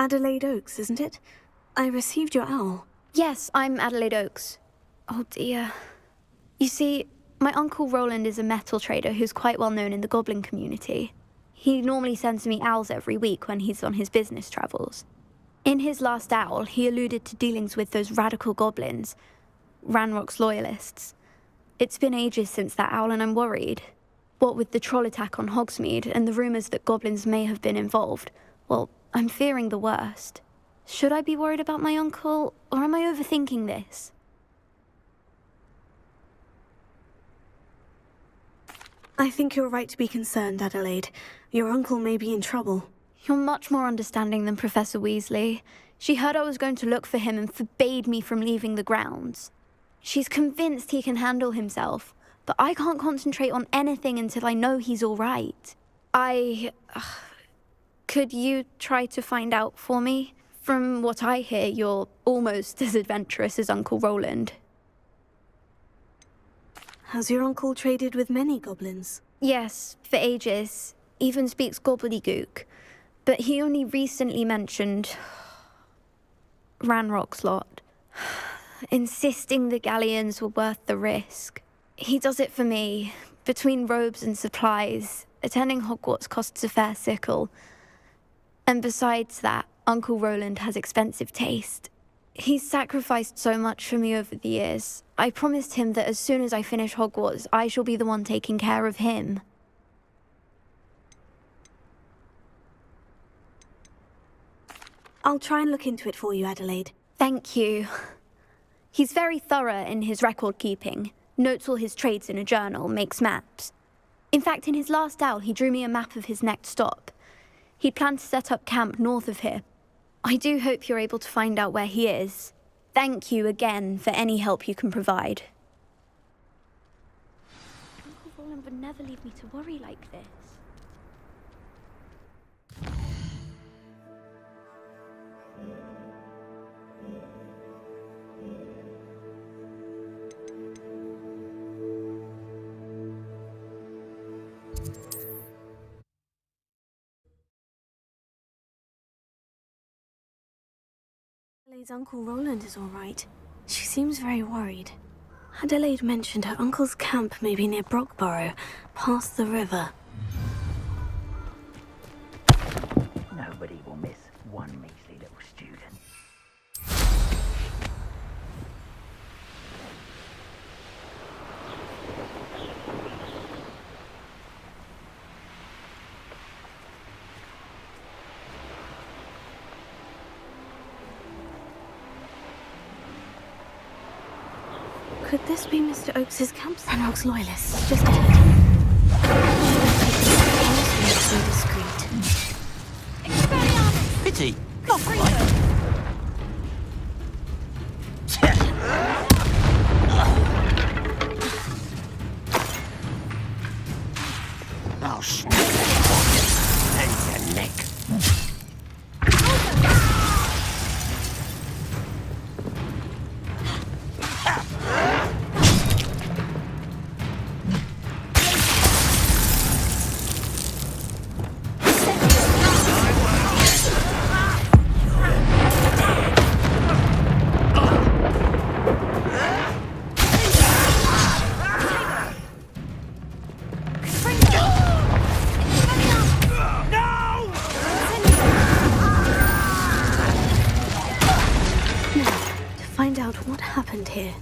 Adelaide Oaks, isn't it? I received your owl. Yes, I'm Adelaide Oaks. Oh dear. You see, my uncle Rowland is a metal trader who's quite well known in the goblin community. He normally sends me owls every week when he's on his business travels. In his last owl, he alluded to dealings with those radical goblins, Ranrock's loyalists. It's been ages since that owl and I'm worried. What with the troll attack on Hogsmeade and the rumours that goblins may have been involved, well, I'm fearing the worst. Should I be worried about my uncle, or am I overthinking this? I think you're right to be concerned, Adelaide. Your uncle may be in trouble. You're much more understanding than Professor Weasley. She heard I was going to look for him and forbade me from leaving the grounds. She's convinced he can handle himself, but I can't concentrate on anything until I know he's all right. Could you try to find out for me? From what I hear, you're almost as adventurous as Uncle Rowland. Has your uncle traded with many goblins? Yes, for ages. Even speaks gobbledygook. But he only recently mentioned Ranrock's lot, insisting the galleons were worth the risk. He does it for me. Between robes and supplies, attending Hogwarts costs a fair sickle. And besides that, Uncle Rowland has expensive taste. He's sacrificed so much for me over the years. I promised him that as soon as I finish Hogwarts, I shall be the one taking care of him. I'll try and look into it for you, Adelaide. Thank you. He's very thorough in his record keeping, notes all his trades in a journal, makes maps. In fact, in his last owl, he drew me a map of his next stop. He'd planned to set up camp north of here. I do hope you're able to find out where he is. Thank you again for any help you can provide. Uncle Rowland would never leave me to worry like this. Adelaide's Uncle Rowland is all right. She seems very worried. Adelaide mentioned her uncle's camp may be near Brockborough, past the river. Nobody will miss one measly little student. Could this be Mr. Oakes's camp? Ranrock's loyalists, just ahead. So discreet. Pity, not quite. Oh, snap. And your neck. Find out what happened here.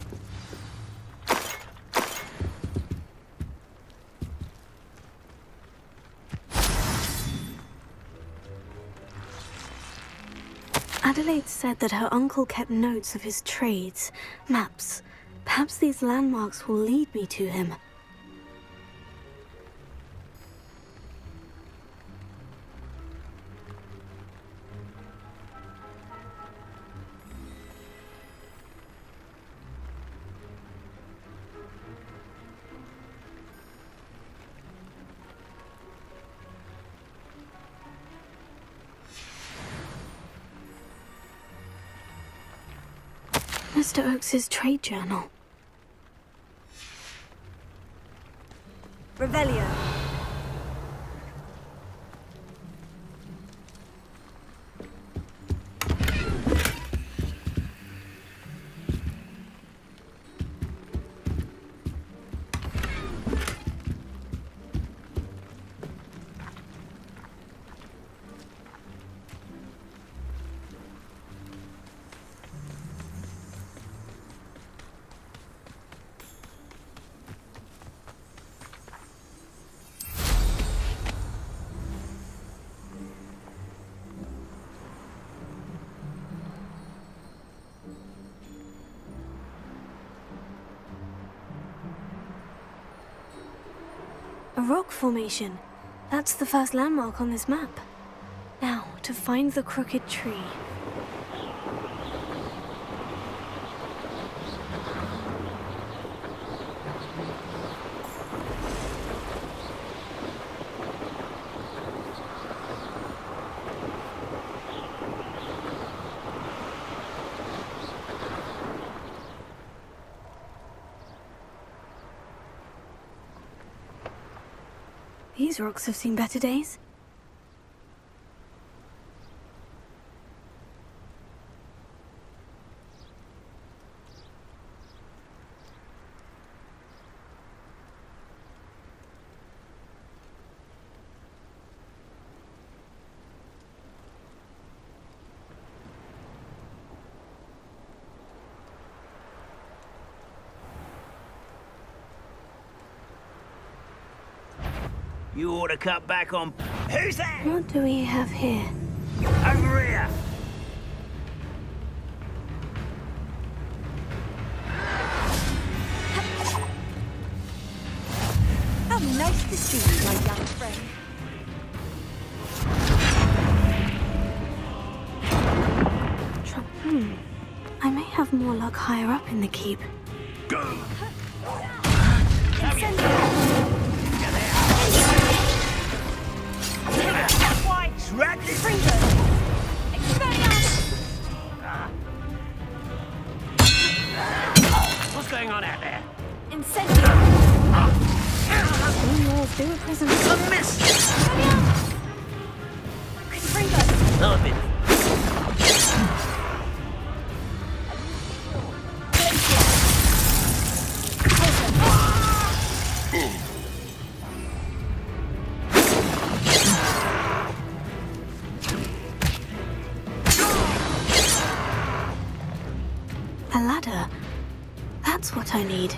Adelaide said that her uncle kept notes of his trades, maps. Perhaps these landmarks will lead me to him. Mr. Oakes's trade journal. Revelio. A rock formation. That's the first landmark on this map. Now, to find the crooked tree. These rocks have seen better days. You ought to cut back on... Who's that? What do we have here? Over here! How nice to see you, my young friend. I may have more luck higher up in the keep. Go! Rat this! What's going on out there? Incendio! Green walls do a present. A miss! Another bit. A ladder. That's what I need.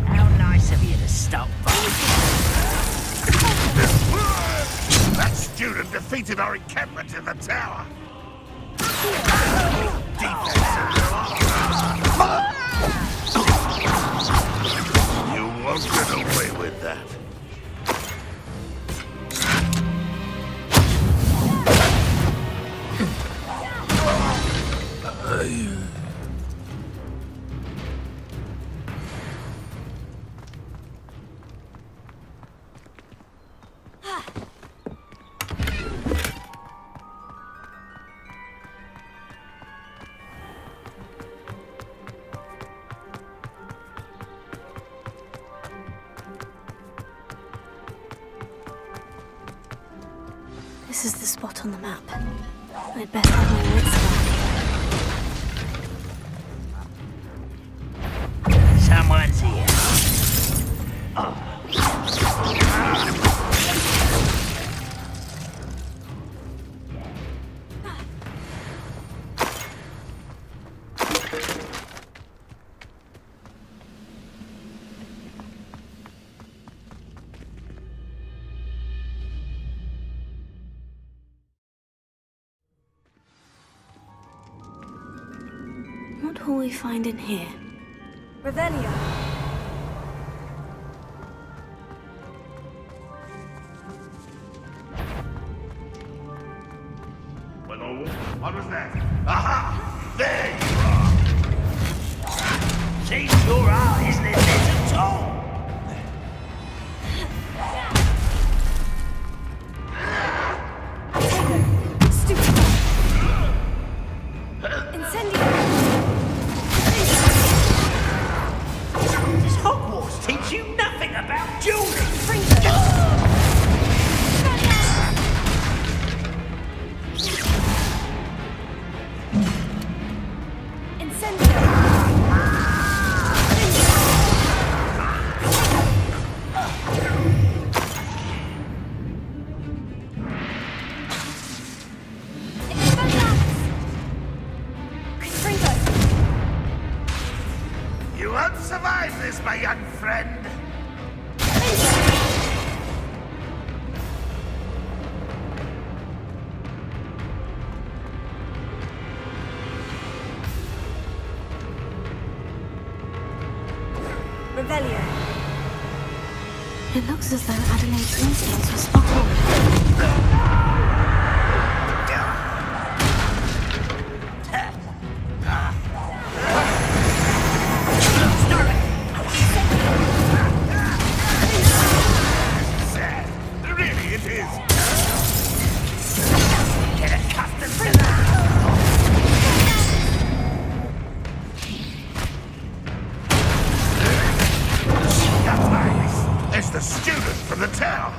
How nice of you to stop by. That student defeated our encampment in the tower. You won't get away with that. This is the spot on the map. I'd better have my wits back. Someone's here. Oh. What will we find in here? Revelio. Hello? What was that? Aha! There you are! Seems your art isn't it at all? Stupid. Incendio. Does Hogwarts teach you nothing about jewelry? You won't survive this, my young friend. Revelio. It looks as though Adelaide's instincts were spot on. Sad. Really, it is. Get accustomed to that. It's the student from the town.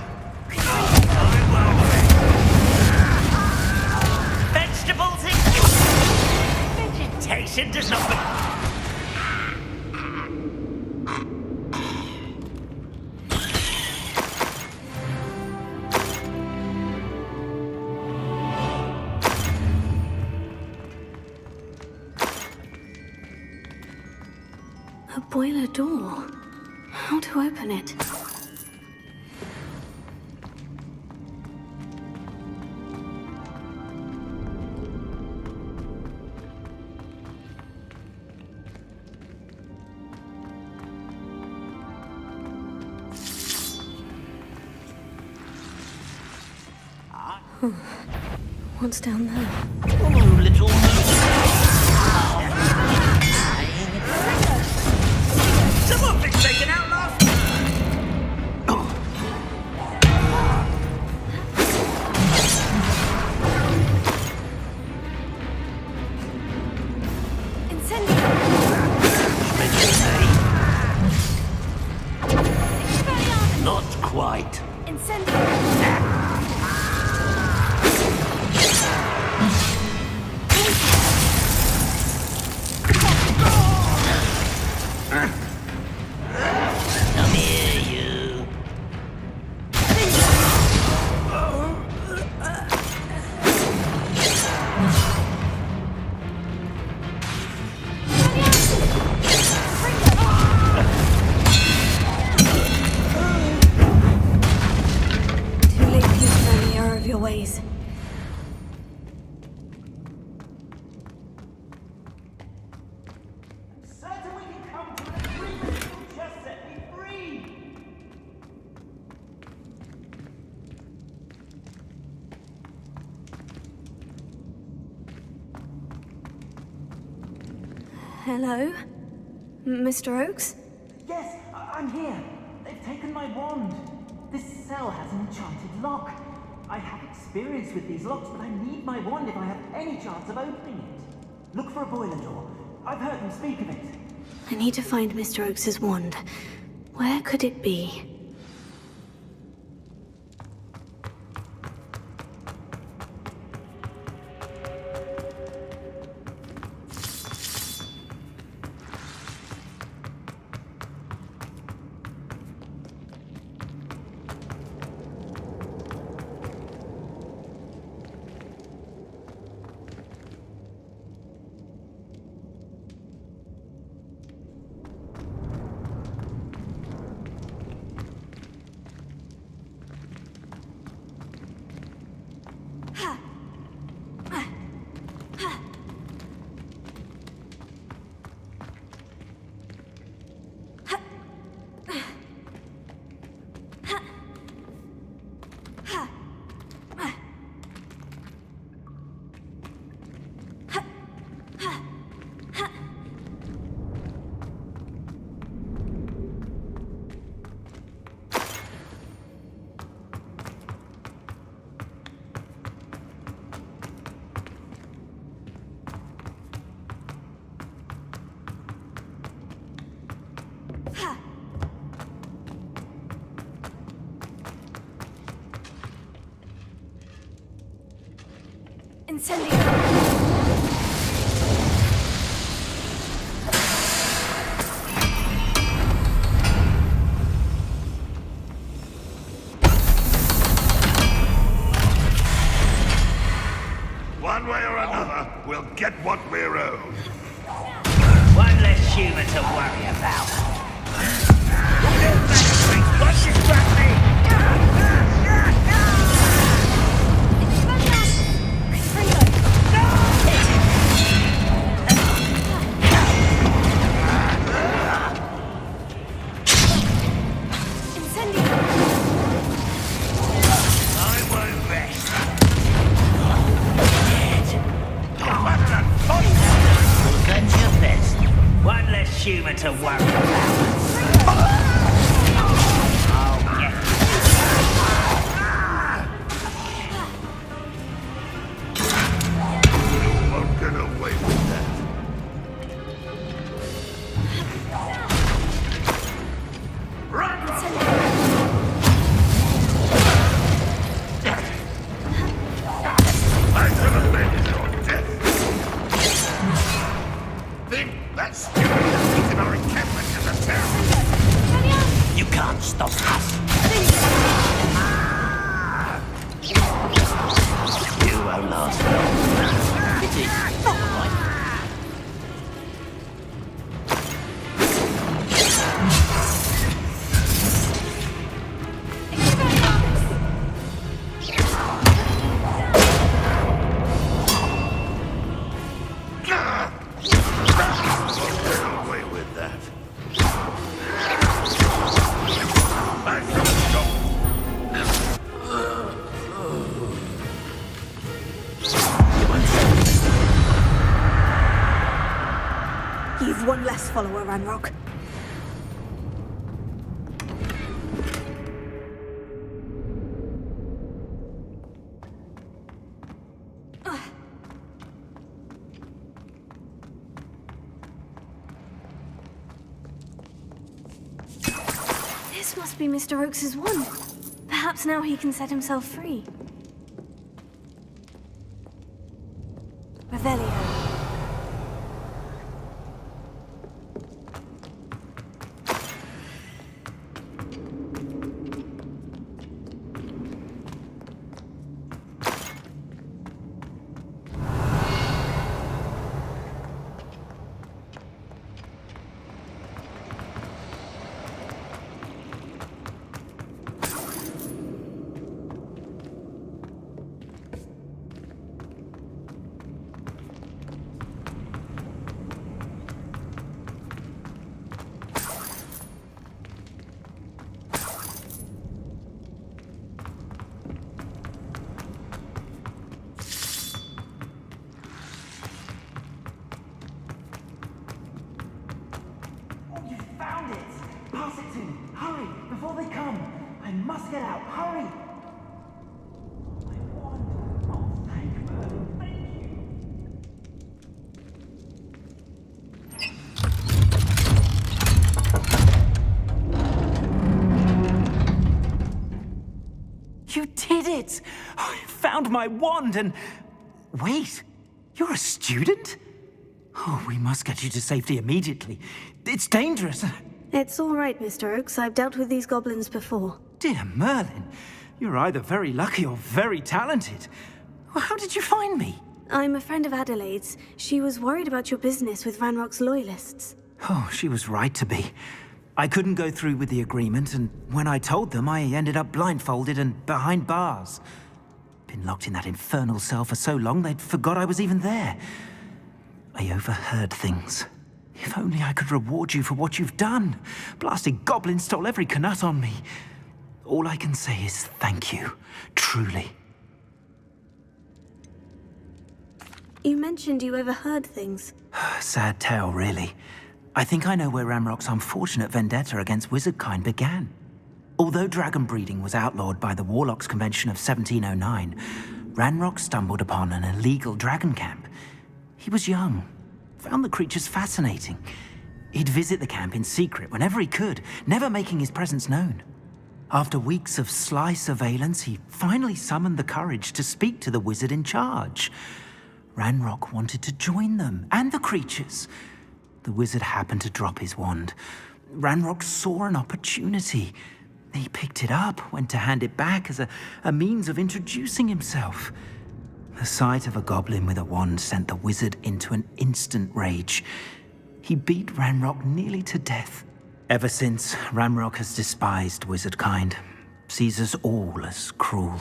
Vegetables in vegetation does not. A boiler door. How to open it? What's down there? Oh, little someone been taken out last. Incendio. Not quite. Incendio. Come here, you. Too late for you to learn the error of your ways. Certain we can come to an agreement. Just set me free. Hello? Mr. Oakes? Yes, I'm here. They've taken my wand. This cell has an enchanted lock. I have experience with these locks, but I need my wand if I have any chance of opening it. Look for a boiler door. I've heard them speak of it. I need to find Mr. Oakes' wand. Where could it be? Incendio. One way or another, we'll get what we're owed. One less human to worry about. What's this back me? You won't last long. Pity. Not quite. You've one less follower, Ranrock. This must be Mr. Oakes's wand. Perhaps now he can set himself free. Revelio. Found it! Pass it to me! Hurry! Before they come! I must get out! Hurry! My wand! Oh, thank Merlin! Thank you! You did it! I found my wand and... Wait! You're a student? Oh, we must get you to safety immediately. It's dangerous. It's all right, Mr. Oakes. I've dealt with these goblins before. Dear Merlin, you're either very lucky or very talented. Well, how did you find me? I'm a friend of Adelaide's. She was worried about your business with Ranrock's loyalists. Oh, she was right to be. I couldn't go through with the agreement, and when I told them, I ended up blindfolded and behind bars. Been locked in that infernal cell for so long, they'd forgot I was even there. I overheard things. If only I could reward you for what you've done. Blasted goblin stole every canut on me. All I can say is thank you, truly. You mentioned you overheard things. Sad tale, really. I think I know where Ranrock's unfortunate vendetta against wizardkind began. Although dragon breeding was outlawed by the Warlocks Convention of 1709, Ranrock stumbled upon an illegal dragon camp. He was young, found the creatures fascinating. He'd visit the camp in secret whenever he could, never making his presence known. After weeks of sly surveillance, he finally summoned the courage to speak to the wizard in charge. Ranrock wanted to join them, and the creatures. The wizard happened to drop his wand. Ranrock saw an opportunity. He picked it up, went to hand it back as a means of introducing himself. The sight of a goblin with a wand sent the wizard into an instant rage. He beat Ranrock nearly to death. Ever since, Ranrock has despised wizardkind, sees us all as cruel.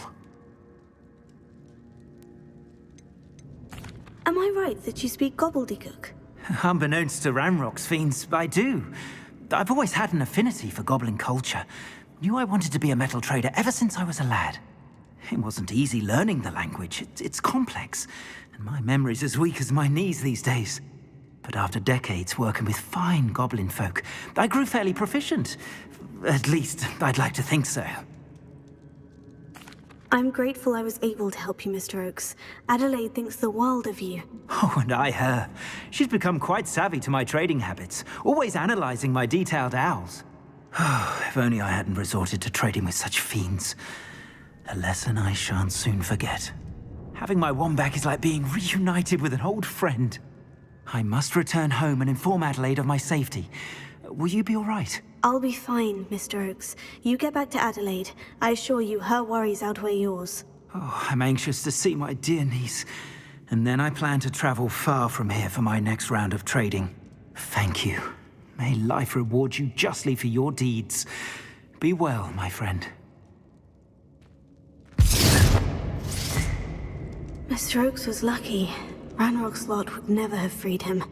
Am I right that you speak gobbledygook? Unbeknownst to Ranrock's fiends, I do. I've always had an affinity for goblin culture. Knew I wanted to be a metal trader ever since I was a lad. It wasn't easy learning the language. It's complex, and my memory's as weak as my knees these days. But after decades working with fine goblin folk, I grew fairly proficient. At least, I'd like to think so. I'm grateful I was able to help you, Mr. Oakes. Adelaide thinks the world of you. Oh, and I her. She's become quite savvy to my trading habits, always analyzing my detailed owls. If only I hadn't resorted to trading with such fiends. A lesson I shan't soon forget. Having my wand back is like being reunited with an old friend. I must return home and inform Adelaide of my safety. Will you be all right? I'll be fine, Mr. Oakes. You get back to Adelaide. I assure you, her worries outweigh yours. Oh, I'm anxious to see my dear niece. And then I plan to travel far from here for my next round of trading. Thank you. May life reward you justly for your deeds. Be well, my friend. Mr. Oakes was lucky. Ranrock's lot would never have freed him.